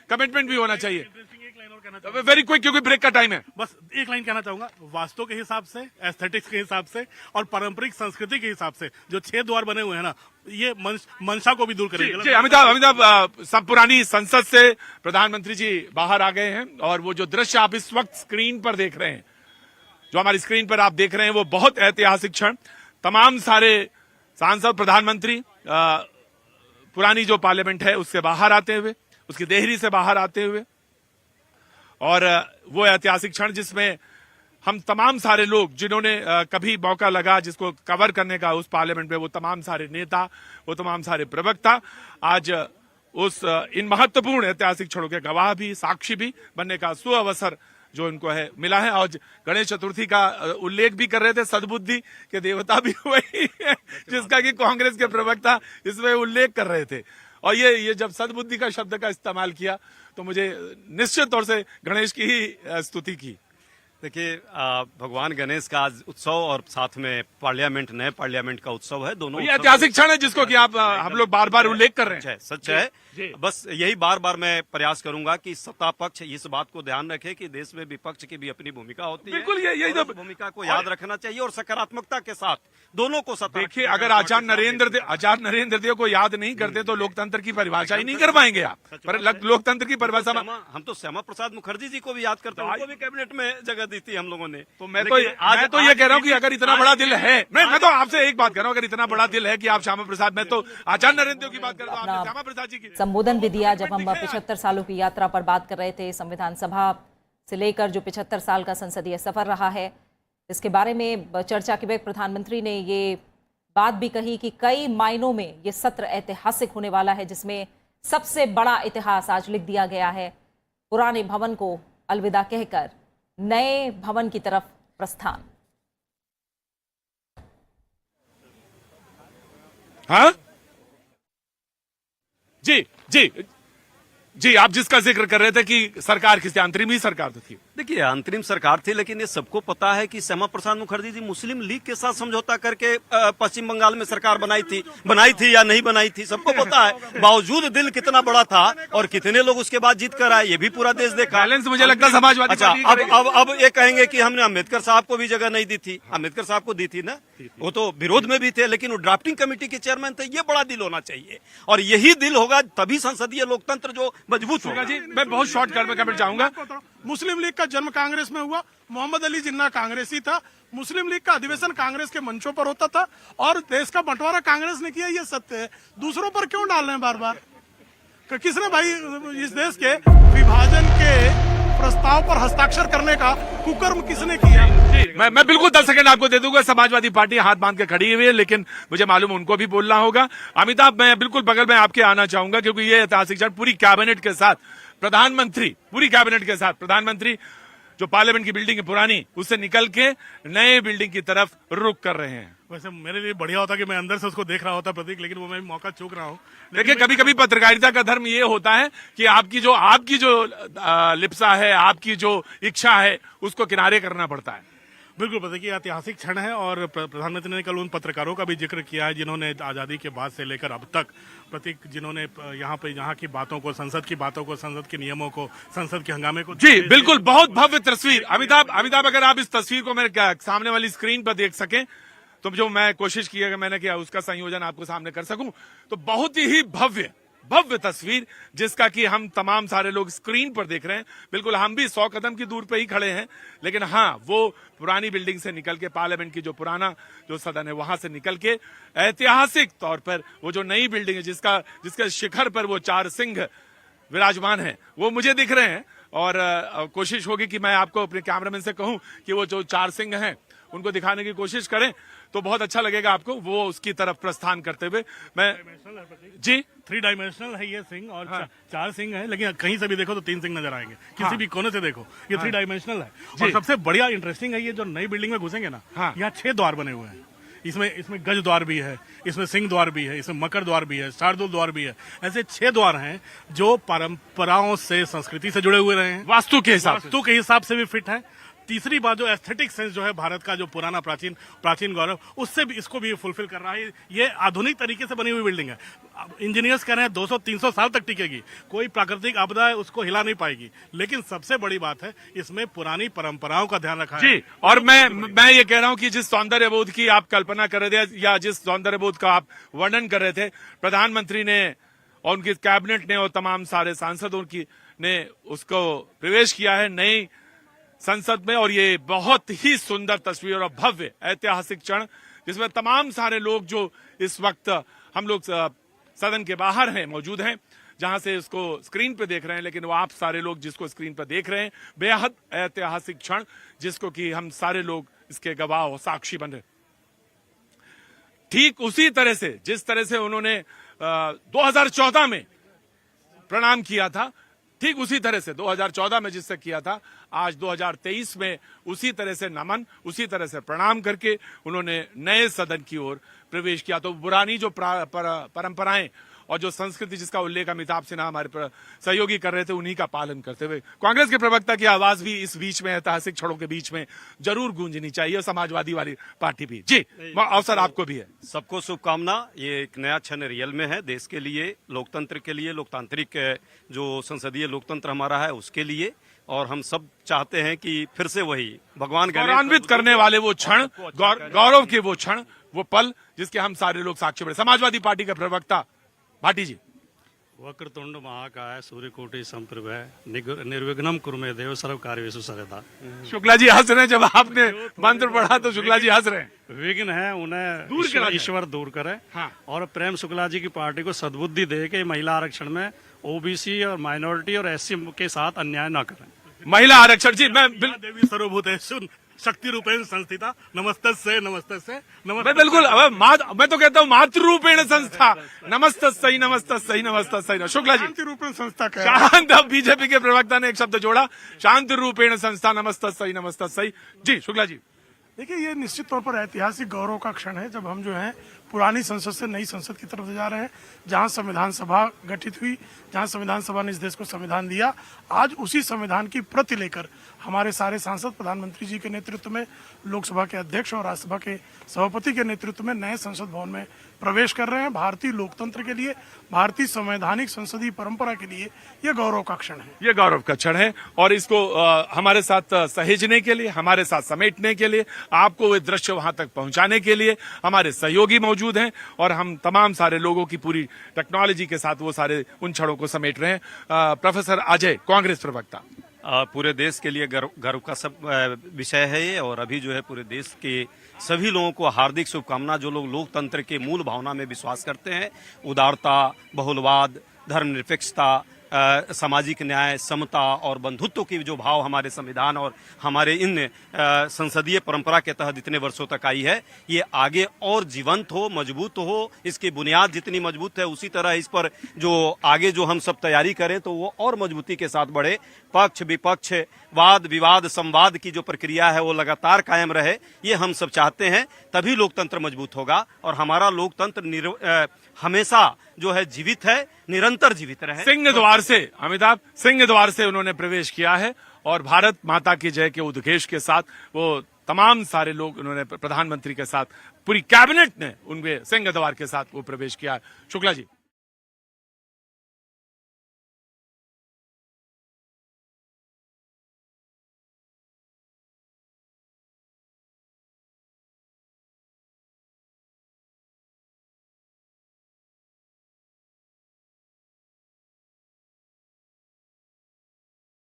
Commitment भी होना चाहिए। वेरी क्विक, क्योंकि ब्रेक का टाइम है। बस एक लाइन कहना चाहूंगा, वास्तु के हिसाब से, एस्थेटिक्स के हिसाब से और पारंपरिक संस्कृति के हिसाब से जो 6 द्वार बने हुए हैं ना, ये मंशा को भी दूर करेंगे। जी, अमिताभ, सब पुरानी संसद से प्रधानमंत्री जी बाहर आ गए हैं और वो जो दृश्य आप इस वक्त स्क्रीन पर देख रहे हैं, जो हमारी स्क्रीन पर आप देख रहे हैं, वो बहुत ऐतिहासिक क्षण। तमाम सारे सांसद, प्रधानमंत्री पुरानी जो पार्लियामेंट है उससे बाहर आते हुए, उसकी देहरी से बाहर आते हुए, और वो ऐतिहासिक क्षण जिसमें हम तमाम सारे लोग जिन्होंने कभी मौका लगा जिसको कवर करने का उस पार्लियामेंट में, वो तमाम सारे नेता, वो तमाम सारे प्रवक्ता आज उस इन महत्वपूर्ण ऐतिहासिक क्षणों के गवाह भी, साक्षी भी बनने का सुअवसर जो इनको है मिला है। आज गणेश चतुर्थी का उल्लेख भी कर रहे थे, सद्बुद्धि के देवता भी वही है जिसका कि कांग्रेस के प्रवक्ता इसमें उल्लेख कर रहे थे। और ये जब सद्बुद्धि का शब्द का इस्तेमाल किया तो मुझे निश्चित तौर से गणेश की ही स्तुति की। देखिए, भगवान गणेश का आज उत्सव और साथ में पार्लियामेंट, नए पार्लियामेंट का उत्सव है। दोनों ये ऐतिहासिक क्षण है जिसको कि आप हम लोग बार बार उल्लेख कर रहे हैं। सच है। बस यही बार बार मैं प्रयास करूंगा कि सत्ता पक्ष इस बात को ध्यान रखे कि देश में विपक्ष की भी अपनी भूमिका होती है। बिल्कुल, यही तो भूमिका को याद रखना चाहिए और सकारात्मकता के साथ दोनों को सत्ता। देखिए, अगर आचार्य नरेंद्र देव को याद नहीं करते तो लोकतंत्र की परिभाषा ही नहीं कर पाएंगे आप। पर लोकतंत्र की परिभाषा हम तो श्यामा प्रसाद मुखर्जी जी को भी याद करते हैं, उनको भी कैबिनेट में जगह दी थी हम लोगों ने। तो मैं तो ये कह रहा हूँ कि अगर इतना बड़ा दिल है, मैं तो आपसे एक बात कर रहा हूँ, अगर इतना बड़ा दिल है कि आप श्यामा प्रसाद, मैं तो आचार्य नरेंद्र देव की बात कर रहा हूँ, श्यामा प्रसाद जी की संबोधन भी दिया। जब हम 75 सालों की यात्रा पर बात कर रहे थे, संविधान सभा से लेकर जो 75 साल का संसदीय सफर रहा है, इसके बारे में चर्चा के वक्त प्रधानमंत्री ने ये बात भी कही कि कई मायनों में ये सत्र ऐतिहासिक होने वाला है, जिसमें सबसे बड़ा इतिहास आज लिख दिया गया है। पुराने भवन को अलविदा कहकर नए भवन की तरफ प्रस्थान। हाँ जी, आप जिसका जिक्र कर रहे थे कि सरकार किसी अंतरिम ही सरकार तो थी। देखिए, अंतरिम सरकार थी, लेकिन ये सबको पता है कि श्यामा प्रसाद मुखर्जी जी मुस्लिम लीग के साथ समझौता करके पश्चिम बंगाल में सरकार बनाई थी या नहीं बनाई थी, सबको पता है। बावजूद दिल कितना बड़ा था और कितने लोग उसके बाद जीत कर आए, ये भी पूरा देश देखा। बैलेंस मुझे लगता है समाजवादी अच्छा, अब ये कहेंगे कि हमने अम्बेडकर साहब को भी जगह नहीं दी थी। अम्बेडकर साहब को दी थी ना, वो तो विरोध में भी थे, लेकिन वो ड्राफ्टिंग कमेटी के चेयरमैन थे। ये बड़ा दिल होना चाहिए और यही दिल होगा तभी संसदीय लोकतंत्र जो मजबूत होगा। जी, मैं बहुत शॉर्टकट में कमेंट चाहूंगा। मुस्लिम लीग का जन्म कांग्रेस में हुआ। मोहम्मद अली जिन्ना कांग्रेसी था। मुस्लिम लीग का अधिवेशन कांग्रेस के मंचों पर होता था और देश का बंटवारा कांग्रेस ने किया, ये सत्य है। दूसरों पर क्यों डाल रहे हैं बार बार? किसने भाई इस देश के विभाजन के प्रस्ताव पर हस्ताक्षर करने का कुकर्म किसने किया? मैं बिल्कुल 10 सेकंड आपको दे दूंगा। समाजवादी पार्टी हाथ बांध के खड़ी हुई है, लेकिन मुझे मालूम उनको भी बोलना होगा। अमिताभ, मैं बिल्कुल बगल में आपके आना चाहूंगा, क्योंकि ये ऐतिहासिक क्षण पूरी कैबिनेट के साथ प्रधानमंत्री जो पार्लियामेंट की बिल्डिंग है पुरानी, उससे निकल के नए बिल्डिंग की तरफ रुख कर रहे हैं। वैसे मेरे लिए बढ़िया होता कि मैं अंदर से उसको देख रहा होता प्रतीक, लेकिन वो मैं मौका चूक रहा हूँ। देखिए, कभी कभी पत्रकारिता का धर्म ये होता है कि आपकी जो लिप्सा है, आपकी जो इच्छा है, उसको किनारे करना पड़ता है। बिल्कुल प्रतीक, ये ऐतिहासिक क्षण है और प्रधानमंत्री ने कल उन पत्रकारों का भी जिक्र किया है जिन्होंने आजादी के बाद से लेकर अब तक, प्रतीक, जिन्होंने यहाँ की बातों को, संसद की बातों को, संसद के नियमों को, संसद के हंगामे को। जी बिल्कुल, बहुत भव्य तस्वीर। अमिताभ, अगर आप इस तस्वीर को मेरे सामने वाली स्क्रीन पर देख सकें तो जो मैं कोशिश की है मैंने किया उसका संयोजन आपको सामने कर सकूं, तो बहुत ही भव्य तस्वीर जिसका कि हम तमाम सारे लोग स्क्रीन पर देख रहे हैं। बिल्कुल, हम भी 100 कदम की दूर पे ही खड़े हैं, लेकिन हाँ, वो पुरानी बिल्डिंग से निकल के, पार्लियामेंट की जो पुराना जो सदन है वहां से निकल के ऐतिहासिक तौर पर वो जो नई बिल्डिंग है जिसका शिखर पर वो 4 सिंह विराजमान है, वो मुझे दिख रहे हैं। और कोशिश होगी कि मैं आपको अपने कैमरामैन से कहूं कि वो जो 4 सिंह हैं उनको दिखाने की कोशिश करें तो बहुत अच्छा लगेगा आपको, वो उसकी तरफ प्रस्थान करते हुए। मैं जी 3 डायमेंशनल है ये सिंह और 4 सिंह है, लेकिन कहीं से भी देखो तो 3 सिंह नजर आएंगे, किसी भी कोने से देखो ये 3 डायमेंशनल है। और सबसे बढ़िया इंटरेस्टिंग है, ये जो नई बिल्डिंग में घुसेंगे ना, यहाँ 6 द्वार बने हुए हैं। इसमें गज द्वार भी है, इसमें सिंह द्वार भी है, इसमें मकर द्वार भी है, शार्दुल द्वार भी है। ऐसे 6 द्वार हैं जो परंपराओं से, संस्कृति से जुड़े हुए रहे हैं, वास्तु के हिसाब से भी फिट है। तीसरी बात जो एस्थेटिक सेंस जो है भारत का जो पुराना प्राचीन गौरव, उससे भी इसको भी फुलफिल कर रहा है। ये आधुनिक तरीके से बनी हुई बिल्डिंग है। इंजीनियर्स कह रहे हैं 200-300 साल तक टिकेगी, कोई प्राकृतिक आपदा है उसको हिला नहीं पाएगी। लेकिन सबसे बड़ी बात है इसमें पुरानी परंपराओं का ध्यान रखा है। जी, और मैं ये कह रहा हूं कि जिस सौंदर्यबोध की आप कल्पना कर रहे थे या जिस सौंदर्यबोध का आप वर्णन कर रहे थे, प्रधानमंत्री ने और उनकी कैबिनेट ने और तमाम सारे सांसदों की ने उसको प्रवेश किया है नई संसद में। और ये बहुत ही सुंदर तस्वीर और भव्य ऐतिहासिक क्षण, जिसमें तमाम सारे लोग जो इस वक्त हम लोग सदन के बाहर हैं, मौजूद हैं, जहां से इसको स्क्रीन पे देख रहे हैं, लेकिन वो आप सारे लोग जिसको स्क्रीन पर देख रहे हैं, बेहद ऐतिहासिक क्षण जिसको कि हम सारे लोग इसके गवाह और साक्षी बन रहे। ठीक उसी तरह से जिस तरह से उन्होंने 2014 में प्रणाम किया था, ठीक उसी तरह से 2014 में जिससे किया था, आज 2023 में उसी तरह से नमन, उसी तरह से प्रणाम करके उन्होंने नए सदन की ओर प्रवेश किया। तो पुरानी जो परंपराएं और जो संस्कृति जिसका उल्लेख अमिताभ सिन्हा हमारे सहयोगी कर रहे थे, उन्हीं का पालन करते हुए कांग्रेस के प्रवक्ता की आवाज भी इस बीच में, ऐतिहासिक क्षणों के बीच में जरूर गूंजनी चाहिए। समाजवादी वाली पार्टी भी। जी, अवसर आपको भी है। सबको शुभकामना। ये एक नया क्षण रियल में है देश के लिए, लोकतंत्र के लिए, लोकतांत्रिक जो संसदीय लोकतंत्र हमारा है उसके लिए। और हम सब चाहते हैं कि फिर से वही भगवान गौरवान्वित करने वाले वो क्षण, गौरव के वो क्षण, वो पल जिसके हम सारे लोग साक्षी बने। समाजवादी पार्टी के प्रवक्ता भाटी जी। वक्रतुंड महाकाय सूर्यकोटि समप्रभ निर्विघ्नम कुरुमे देव सर्व कार्येषु सर्वदा। शुक्ला जी हंस रहे हैं, जब आपने मंत्र पढ़ा तो शुक्ला जी हंस रहे हैं। विघ्न है उन्हें ईश्वर दूर करे। हाँ। और प्रेम शुक्ला जी की पार्टी को सद्बुद्धि दे के महिला आरक्षण में ओबीसी और माइनॉरिटी और एससी के साथ अन्याय न करें। महिला आरक्षण जी, मैं देवी सर्वभूतेषु शक्ति रूपेण संस्थिता नमस्तस्यै नमस्तस्यै मैं बिल्कुल मैं तो कहता हूँ मातृ रूपेण संस्था नमस्तस्यै नमस्तस्यै नमस्तस्यै। शुक्ला जी, शांति रूपेण संस्था का शांत, बीजेपी के प्रवक्ता ने एक शब्द जोड़ा, शांति रूपेण संस्था नमस्तस्यै नमस्तस्यै। जी शुक्ला जी। देखिए, ये निश्चित तौर पर ऐतिहासिक गौरव का क्षण है जब हम जो है पुरानी संसद से नई संसद की तरफ जा रहे हैं, जहां संविधान सभा गठित हुई, जहां संविधान सभा ने इस देश को संविधान दिया। आज उसी संविधान की प्रति लेकर हमारे सारे सांसद प्रधानमंत्री जी के नेतृत्व में, लोकसभा के अध्यक्ष और राज्यसभा के सभापति के नेतृत्व में नए संसद भवन में प्रवेश कर रहे हैं। भारतीय लोकतंत्र के लिए, भारतीय संवैधानिक संसदीय परंपरा के लिए ये गौरव का क्षण है। ये गौरव का क्षण है और इसको हमारे साथ सहेजने के लिए, हमारे साथ समेटने के लिए, आपको वे दृश्य वहां तक पहुंचाने के लिए हमारे सहयोगी मौजूद हैं और हम तमाम सारे लोगों की पूरी टेक्नोलॉजी के साथ वो सारे उन क्षणों को समेट रहे हैं। प्रोफेसर अजय, कांग्रेस प्रवक्ता। पूरे देश के लिए गर्व का सब विषय है ये। और अभी जो है पूरे देश के सभी लोगों को हार्दिक शुभकामना, जो लोग लोकतंत्र के मूल भावना में विश्वास करते हैं, उदारता, बहुलवाद, धर्मनिरपेक्षता, सामाजिक न्याय, समता और बंधुत्व की जो भाव हमारे संविधान और हमारे इन संसदीय परंपरा के तहत इतने वर्षों तक आई है, ये आगे और जीवंत हो, मजबूत हो। इसकी बुनियाद जितनी मजबूत है उसी तरह इस पर जो आगे जो हम सब तैयारी करें तो वो और मजबूती के साथ बढ़े। पक्ष विपक्ष, वाद विवाद, संवाद की जो प्रक्रिया है वो लगातार कायम रहे, ये हम सब चाहते हैं। तभी लोकतंत्र मजबूत होगा और हमारा लोकतंत्र हमेशा जो है जीवित है, निरंतर जीवित रहे। सिंह द्वार से, अमिताभ सिंह द्वार से उन्होंने प्रवेश किया है और भारत माता की जय के उद्घोष के साथ वो तमाम सारे लोग, उन्होंने प्रधानमंत्री के साथ, पूरी कैबिनेट ने उनके सिंह द्वार के साथ वो प्रवेश किया है। शुक्ला जी।